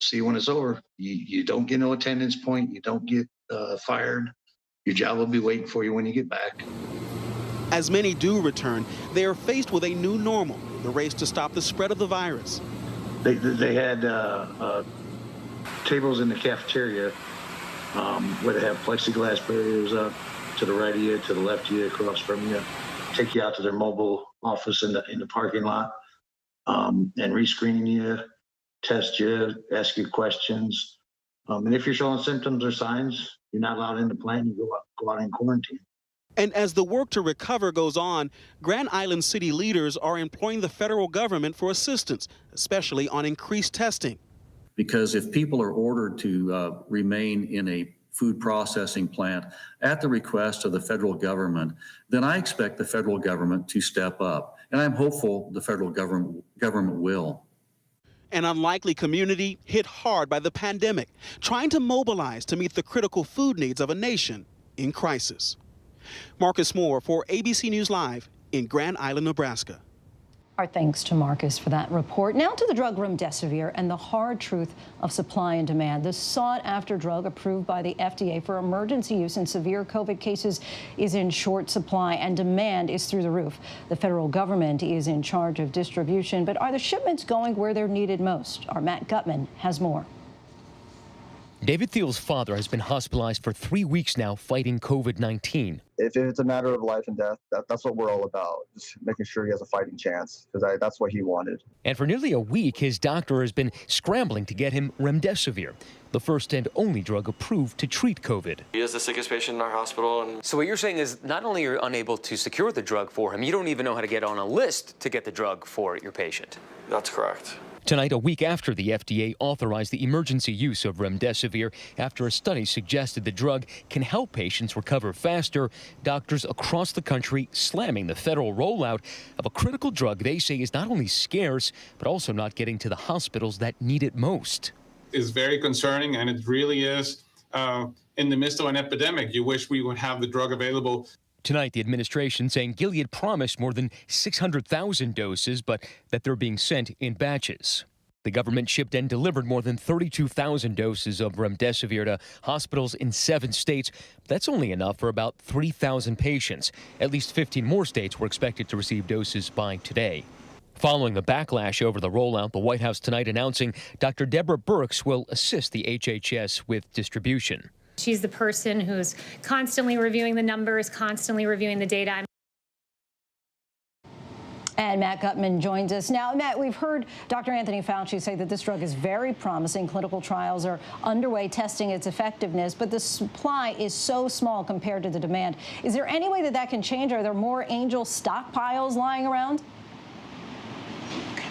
see you when it's over. You don't get no attendance point. You don't get fired. Your job will be waiting for you when you get back.
As many do return, they are faced with a new normal, the race to stop the spread of the virus.
They had tables in the cafeteria where they have plexiglass barriers up to the right of you, to the left of you, across from you, take you out to their mobile office in the parking lot, and rescreening you, test you, ask you questions. And if you're showing symptoms or signs, you're not allowed in the plant. You go out in quarantine.
And as the work to recover goes on, Grand Island city leaders are employing the federal government for assistance, especially on increased testing.
Because if people are ordered to remain in a food processing plant at the request of the federal government, then I expect the federal government to step up. And I'm hopeful the federal government will.
An unlikely community hit hard by the pandemic, trying to mobilize to meet the critical food needs of a nation in crisis. Marcus Moore for ABC News Live in Grand Island, Nebraska.
Our thanks to Marcus for that report. Now to the drug Remdesivir and the hard truth of supply and demand. The sought-after drug approved by the FDA for emergency use in severe COVID cases is in short supply and demand is through the roof. The federal government is in charge of distribution, but are the shipments going where they're needed most? Our Matt Gutman has more.
David Thiel's father has been hospitalized for 3 weeks now fighting COVID-19.
If it's a matter of life and death, that's what we're all about, just making sure he has a fighting chance, because that's what he wanted.
And for nearly a week, his doctor has been scrambling to get him Remdesivir, the first and only drug approved to treat COVID.
He is the sickest patient in our hospital. And
so what you're saying is not only are you unable to secure the drug for him, you don't even know how to get on a list to get the drug for your patient.
That's correct.
Tonight, a week after the FDA authorized the emergency use of Remdesivir after a study suggested the drug can help patients recover faster, doctors across the country slamming the federal rollout of a critical drug they say is not only scarce, but also not getting to the hospitals that need it most.
It's very concerning, and it really is in the midst of an epidemic. You wish we would have the drug available.
Tonight, the administration saying Gilead promised more than 600,000 doses, but that they're being sent in batches. The government shipped and delivered more than 32,000 doses of Remdesivir to hospitals in 7 states. That's only enough for about 3,000 patients. At least 15 more states were expected to receive doses by today. Following the backlash over the rollout, the White House tonight announcing Dr. Deborah Birx will assist the HHS with distribution.
She's the person who's constantly reviewing the numbers, constantly reviewing the data.
And Matt Gutman joins us now. Matt, we've heard Dr. Anthony Fauci say that this drug is very promising. Clinical trials are underway testing its effectiveness, but the supply is so small compared to the demand. Is there any way that that can change? Are there more Angel stockpiles lying around?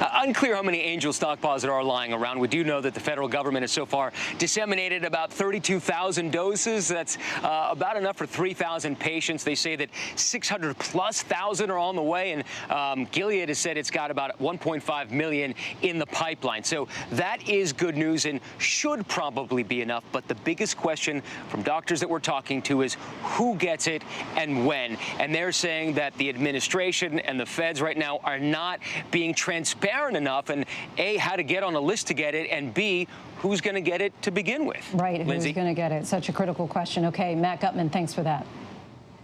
Unclear how many Angel stockpiles there are lying around. We do know that the federal government has so far disseminated about 32,000 doses. That's about enough for 3,000 patients. They say that 600,000+ are on the way, and Gilead has said it's got about 1.5 million in the pipeline. So that is good news and should probably be enough. But the biggest question from doctors that we're talking to is who gets it and when. And they're saying that the administration and the feds right now are not being transparent enough, and A, how to get on a list to get it, and B, who's going to get it to begin with.
Right,
Lindsay?
who's going to get it? Such a critical question. Okay, Matt Gutman, thanks for that.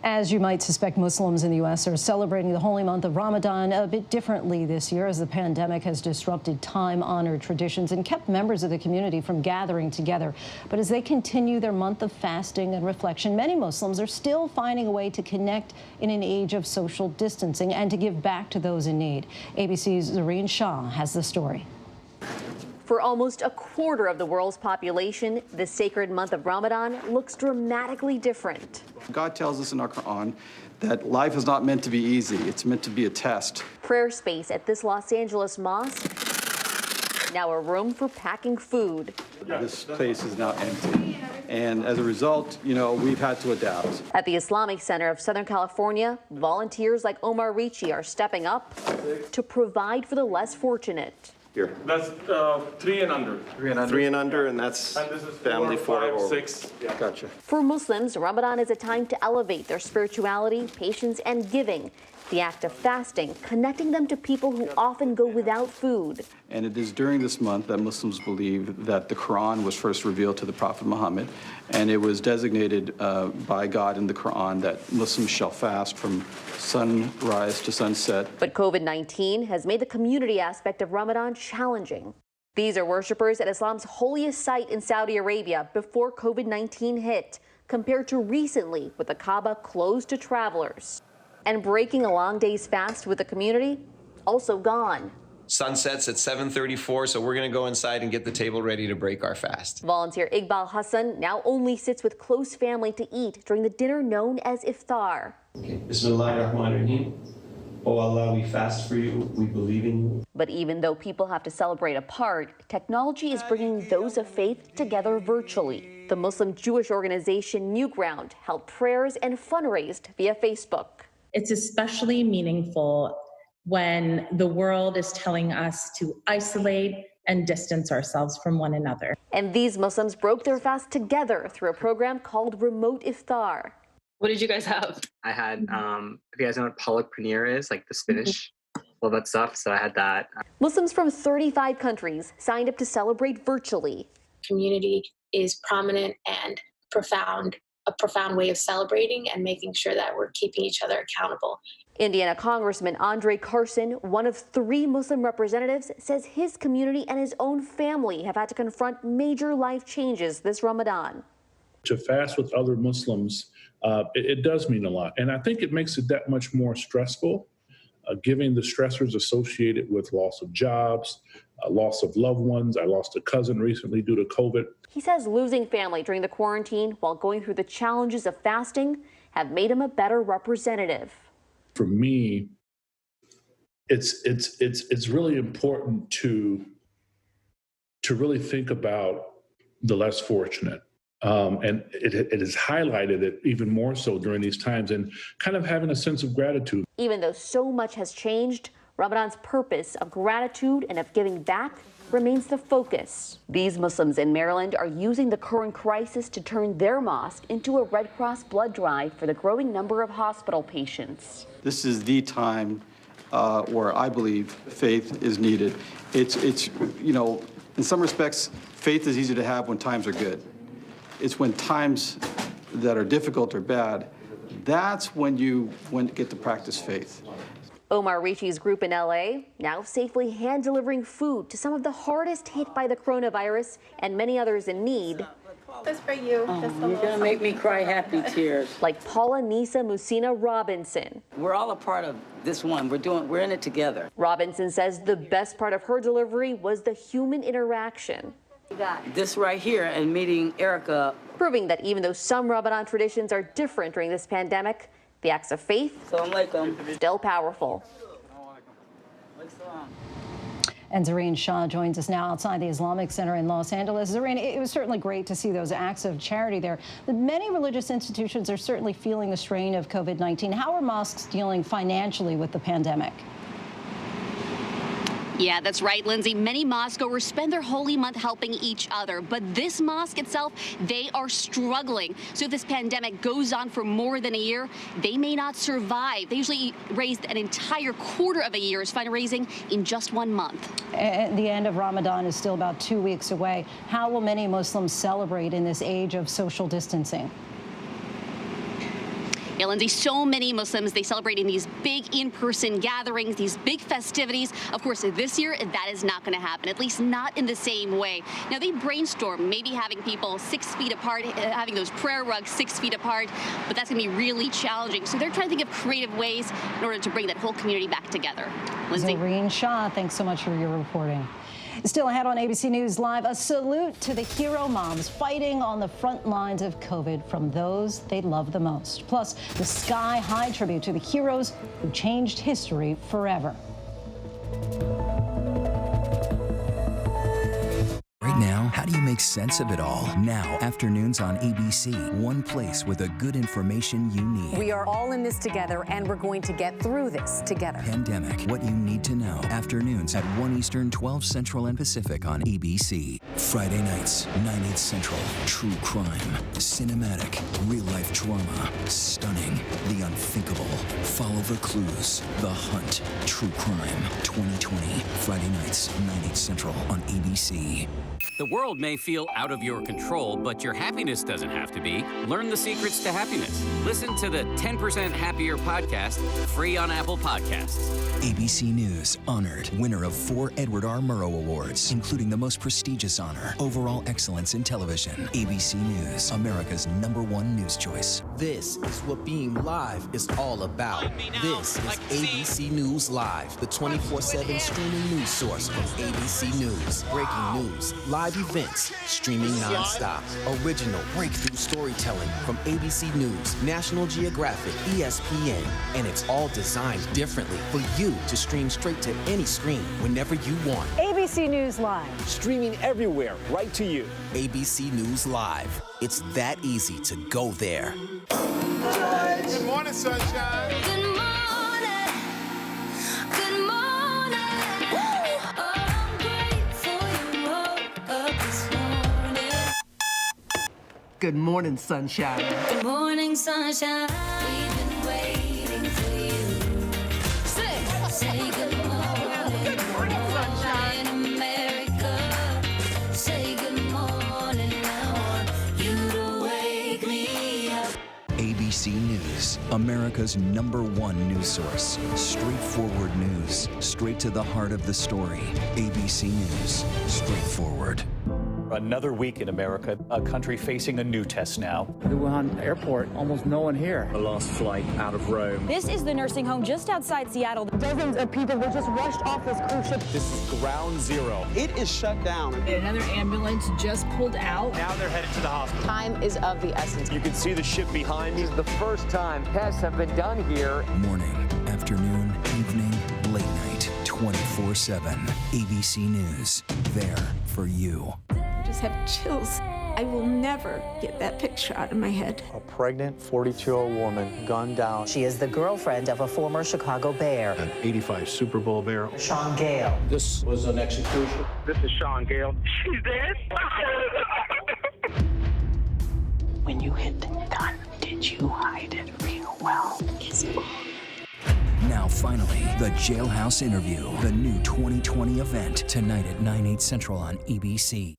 As you might suspect, Muslims in the U.S. are celebrating the holy month of Ramadan a bit differently this year as the pandemic has disrupted time-honored traditions and kept members of the community from gathering together. But as they continue their month of fasting and reflection, many Muslims are still finding a way to connect in an age of social distancing and to give back to those in need. ABC's Zareen Shah has the story.
For almost a quarter of the world's population, the sacred month of Ramadan looks dramatically different.
God tells us in our Quran that life is not meant to be easy. It's meant to be a test.
Prayer space at this Los Angeles mosque, now a room for packing food.
This place is now empty. And as a result, we've had to adapt.
At the Islamic Center of Southern California, volunteers like Omar Ricci are stepping up to provide for the less fortunate.
Here. That's 3 and under.
3 and under. 3 and under, and that's
and this is
family
4, 5,
or
6. Yeah.
Gotcha.
For Muslims, Ramadan is a time to elevate their spirituality, patience, and giving. The act of fasting, connecting them to people who often go without food.
And it is during this month that Muslims believe that the Quran was first revealed to the Prophet Muhammad, and it was designated by God in the Quran that Muslims shall fast from sunrise to sunset.
But COVID-19 has made the community aspect of Ramadan challenging. These are worshipers at Islam's holiest site in Saudi Arabia before COVID-19 hit, compared to recently with the Kaaba closed to travelers. And breaking a long day's fast with the community, also gone.
Sunsets at 7:34, so we're going to go inside and get the table ready to break our fast.
Volunteer Iqbal Hassan now only sits with close family to eat during the dinner known as iftar.
Okay. Bismillahirrahmanirrahim. Oh Allah, we fast for you. We believe in you.
But even though people have to celebrate apart, technology is bringing those of faith together virtually. The Muslim-Jewish organization Newground held prayers and fundraised via Facebook.
It's especially meaningful when the world is telling us to isolate and distance ourselves from one another.
And these Muslims broke their fast together through a program called Remote Iftar.
What did you guys have? I had, if you guys know what palak paneer is, like the spinach, all that stuff. So I had that.
Muslims from 35 countries signed up to celebrate virtually.
Community is prominent and a profound way of celebrating and making sure that we're keeping each other accountable.
Indiana Congressman Andre Carson, one of 3 Muslim representatives, says his community and his own family have had to confront major life changes this Ramadan.
To fast with other Muslims, it does mean a lot. And I think it makes it that much more stressful, given the stressors associated with loss of jobs, loss of loved ones. I lost a cousin recently due to COVID.
He says losing family during the quarantine while going through the challenges of fasting have made him a better representative.
For me, it's really important to really think about the less fortunate. And it has highlighted it even more so during these times, and kind of having a sense of gratitude.
Even though so much has changed, Ramadan's purpose of gratitude and of giving back remains the focus. These Muslims in Maryland are using the current crisis to turn their mosque into a Red Cross blood drive for the growing number of hospital patients.
This is the time where I believe faith is needed. It's in some respects, faith is easy to have when times are good. It's when times that are difficult or bad, that's when you get to practice faith.
Omar Ricci's group in LA now safely hand-delivering food to some of the hardest hit by the coronavirus and many others in need
This for you.
You're gonna make me cry happy tears.
Like Paula Nisa Musina Robinson.
We're all a part of this one. We're in it together.
Robinson says the best part of her delivery was the human interaction.
This right here and meeting Erica.
Proving that even though some Ramadan traditions are different during this pandemic, the acts of faith still powerful.
And Zareen Shah joins us now outside the Islamic Center in Los Angeles. Zareen, it was certainly great to see those acts of charity there. But many religious institutions are certainly feeling the strain of COVID-19. How are mosques dealing financially with the pandemic?
Yeah, that's right, Lindsay. Many mosquegoers spend their holy month helping each other, but this mosque itself, they are struggling. So if this pandemic goes on for more than a year, they may not survive. They usually raised an entire quarter of a year's fundraising in just 1 month.
And the end of Ramadan is still about 2 weeks away. How will many Muslims celebrate in this age of social distancing?
Yeah, Lindsay, so many Muslims, they celebrate in these big in-person gatherings, these big festivities. Of course, this year, that is not going to happen, at least not in the same way. Now, they brainstorm maybe having people 6 feet apart, having those prayer rugs 6 feet apart, but that's going to be really challenging. So they're trying to think of creative ways in order to bring that whole community back together. Lindsay?
Zareen Shah, thanks so much for your reporting. Still ahead on ABC News Live, a salute to the hero moms fighting on the front lines of COVID from those they love the most. Plus, the sky-high tribute to the heroes who changed history forever.
Right now, how do you make sense of it all? Now, afternoons on ABC, one place with the good information you need.
We are all in this together, and we're going to get through this together.
Pandemic, what you need to know. Afternoons at 1 Eastern, 12 Central and Pacific on ABC. Friday nights, 9, 8 Central. True crime, cinematic, real-life drama, stunning, the unthinkable. Follow the clues. The Hunt. True crime, 2020. Friday nights, 9, 8 Central on ABC.
The world may feel out of your control, but your happiness doesn't have to be. Learn the secrets to happiness. Listen to the 10% Happier podcast, free on Apple Podcasts.
ABC News honored winner of 4 Edward R. Murrow Awards, including the most prestigious honor, Overall Excellence in Television. ABC News, America's #1 news choice.
This is what being live is all about. This is ABC News Live, the 24/7 streaming news source from ABC News. Breaking news, live events, streaming nonstop. Original breakthrough storytelling from ABC News, National Geographic, ESPN, and it's all designed differently for you to stream straight to any screen whenever you want.
ABC News Live.
Streaming everywhere, right to you. ABC News Live. It's that easy to go there.
Good morning, sunshine.
Good morning. Good morning. Oh, I'm grateful you woke up this morning.
Good morning, sunshine.
Good morning, sunshine. We've been waiting for you. Say good morning. Good morning, sunshine. In America. Say good morning. I want you to wake me up.
ABC News, America's #1 news source. Straightforward news, straight to the heart of the story. ABC News, straightforward.
Another week in America, a country facing a new test now.
The Wuhan airport, almost no one here.
The last flight out of Rome.
This is the nursing home just outside Seattle. Dozens of people were just rushed off this cruise ship.
This is ground zero.
It is shut down.
Another ambulance just pulled out.
Now they're headed to the hospital.
Time is of the essence.
You can see the ship behind me.
This is the first time tests have been done here.
Morning, afternoon, evening, late night, 24/7. ABC News, there for you.
I just have chills. I will never get that picture out of my head.
A pregnant 42-year-old woman gunned down.
She is the girlfriend of a former Chicago Bear.
An '85 Super Bowl Bear.
Sean Gale.
This was an execution.
This is Sean Gale. She's dead.
When you hit the gun, did you hide it real well?
Now, finally, the Jailhouse Interview, the new 2020 event, tonight at 9, 8 Central on ABC.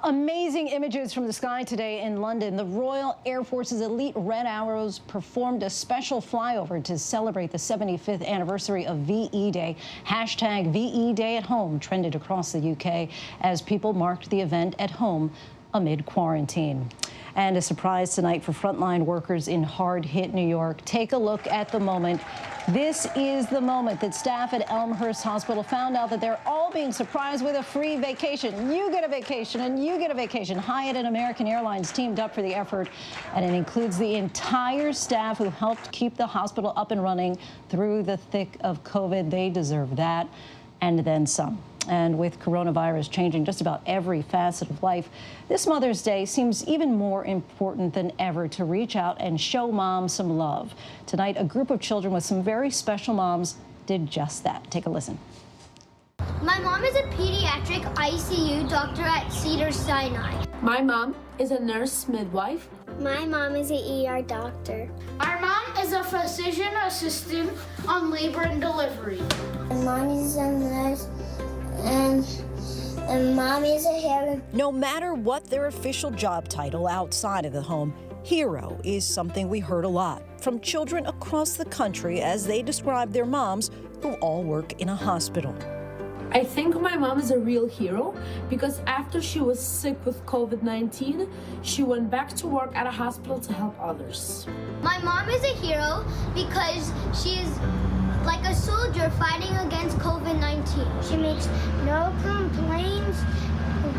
Amazing images from the sky today in London. The Royal Air Force's elite Red Arrows performed a special flyover to celebrate the 75th anniversary of VE Day. Hashtag VE Day at home trended across the UK as people marked the event at home amid quarantine. And a surprise tonight for frontline workers in hard-hit New York. Take a look at the moment. This is the moment that staff at Elmhurst Hospital found out that they're all being surprised with a free vacation. You get a vacation and you get a vacation. Hyatt and American Airlines teamed up for the effort, and it includes the entire staff who helped keep the hospital up and running through the thick of COVID. They deserve that and then some. And with coronavirus changing just about every facet of life, this Mother's Day seems even more important than ever to reach out and show moms some love. Tonight, a group of children with some very special moms did just that. Take a listen.
My mom is a pediatric ICU doctor at Cedars-Sinai.
My mom is a nurse midwife.
My mom is an ER doctor.
Our mom is a physician assistant on labor and delivery.
My mom is a nurse. And mom is a hero.
No matter what their official job title outside of the home, hero is something we heard a lot from children across the country as they describe their moms who all work in a hospital.
I think my mom is a real hero because after she was sick with COVID-19, she went back to work at a hospital to help others.
My mom is a hero because she's like a soldier fighting against COVID-19. She makes no complaints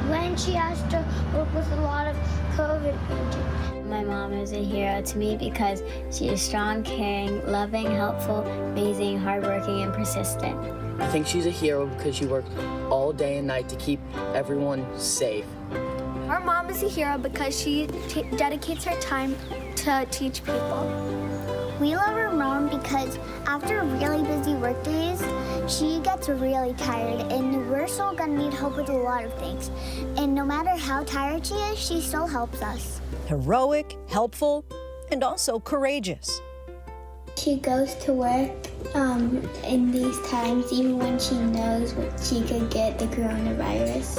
when she has to work with a lot of COVID-19. My mom is a hero to me because she is strong, caring, loving, helpful, amazing, hardworking, and persistent.
I think she's a hero because she worked all day and night to keep everyone safe.
Our mom is a hero because she dedicates her time to teach people. We love our mom because after really busy work days, she gets really tired, and we're still gonna need help with a lot of things. And no matter how tired she is, she still helps us.
Heroic, helpful, and also courageous.
She goes to work in these times, even when she knows she could get the coronavirus.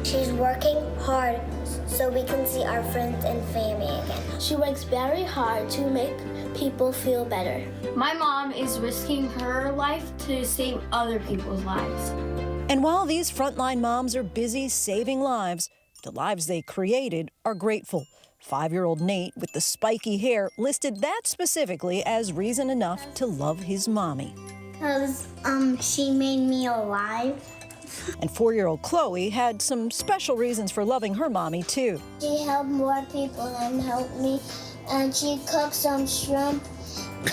She's working hard so we can see our friends and family again. She works very hard to make people feel better.
My mom is risking her life to save other people's lives.
And while these frontline moms are busy saving lives, the lives they created are grateful. 5-year-old Nate with the spiky hair listed that specifically as reason enough to love his mommy.
Because she made me alive.
And 4-year-old Chloe had some special reasons for loving her mommy, too.
She helped more people than helped me, and she cooked some shrimp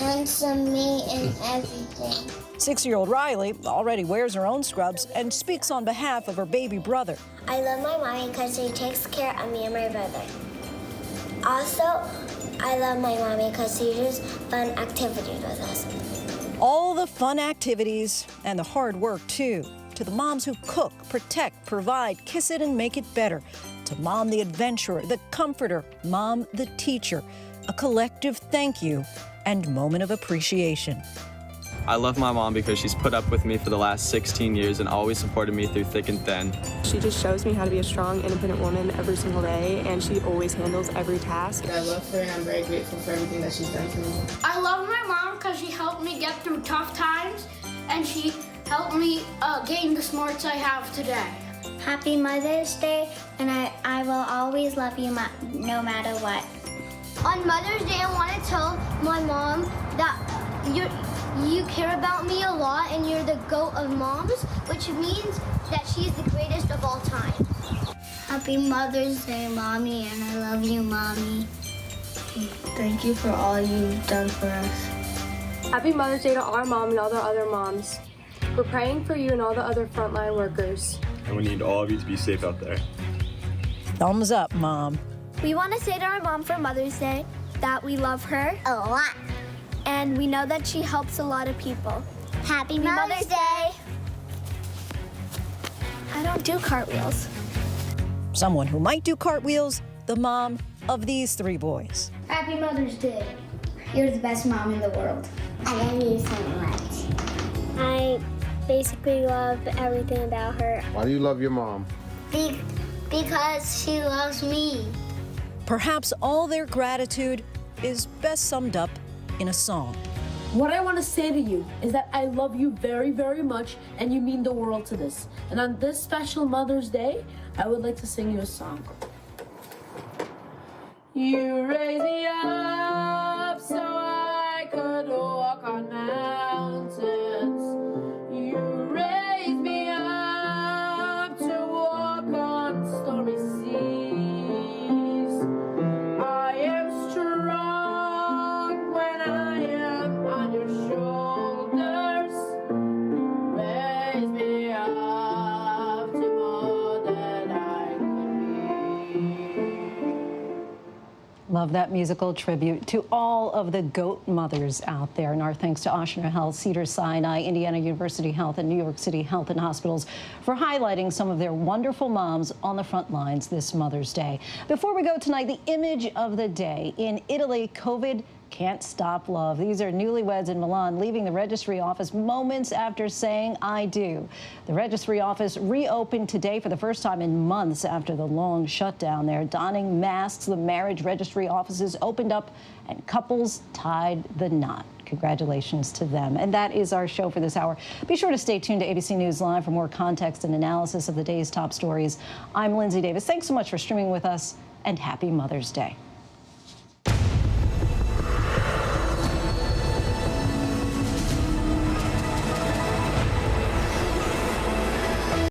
and some meat and everything.
6-year-old Riley already wears her own scrubs and speaks on behalf of her baby brother.
I love my mommy because she takes care of me and my brother. Also, I love my mommy because she does fun activities with us.
All the fun activities and the hard work, too. To the moms who cook, protect, provide, kiss it and make it better. To Mom the adventurer, the comforter, Mom the teacher. A collective thank you and moment of appreciation.
I love my mom because she's put up with me for the last 16 years and always supported me through thick and thin.
She just shows me how to be a strong, independent woman every single day, and she always handles every task.
I love her and I'm very grateful for everything that she's done for me.
I love my mom because she helped me get through tough times, and she helped me gain the smarts I have today.
Happy Mother's Day, and I will always love you no matter what. On Mother's Day, I want to tell my mom that you care about me a lot and you're the GOAT of moms, which means that she's the greatest of all time. Happy Mother's Day, Mommy, and I love you, Mommy.
Thank you for all you've done for us.
Happy Mother's Day to our mom and all the other moms. We're praying for you and all the other frontline workers.
And we need all of you to be safe out there.
Thumbs up, Mom.
We want to say to our mom for Mother's Day that we love her a lot. And we know that she helps a lot of people. Happy Mother's Day! I don't do cartwheels.
Someone who might do cartwheels, the mom of these 3 boys.
Happy Mother's Day. You're the best mom in the world. I love you so much. I basically love everything about her.
Why do you love your mom?
Because she loves me.
Perhaps all their gratitude is best summed up in a song.
What I want to say to you is that I love you very, very much, and you mean the world to this. And on this special Mother's Day, I would like to sing you a song. You raised me up so I could walk on mountains. You raised me up to walk on stormy seas. I am strong when I am on your shoulders. Raise me up to more than I could be.
Love that musical tribute to all of the GOAT mothers out there. And our thanks to Ochsner Health, Cedars-Sinai, Indiana University Health, and New York City Health and Hospitals for highlighting some of their wonderful moms on the front lines this Mother's Day. Before we go tonight, the image of the day. In Italy, COVID can't stop love. These are newlyweds in Milan leaving the registry office moments after saying I do. The registry office reopened today for the first time in months after the long shutdown there. Donning masks, the marriage registry offices opened up and couples tied the knot. Congratulations to them. And that is our show for this hour. Be sure to stay tuned to ABC News Live for more context and analysis of the day's top stories. I'm Lindsay Davis. Thanks so much for streaming with us, and happy Mother's Day.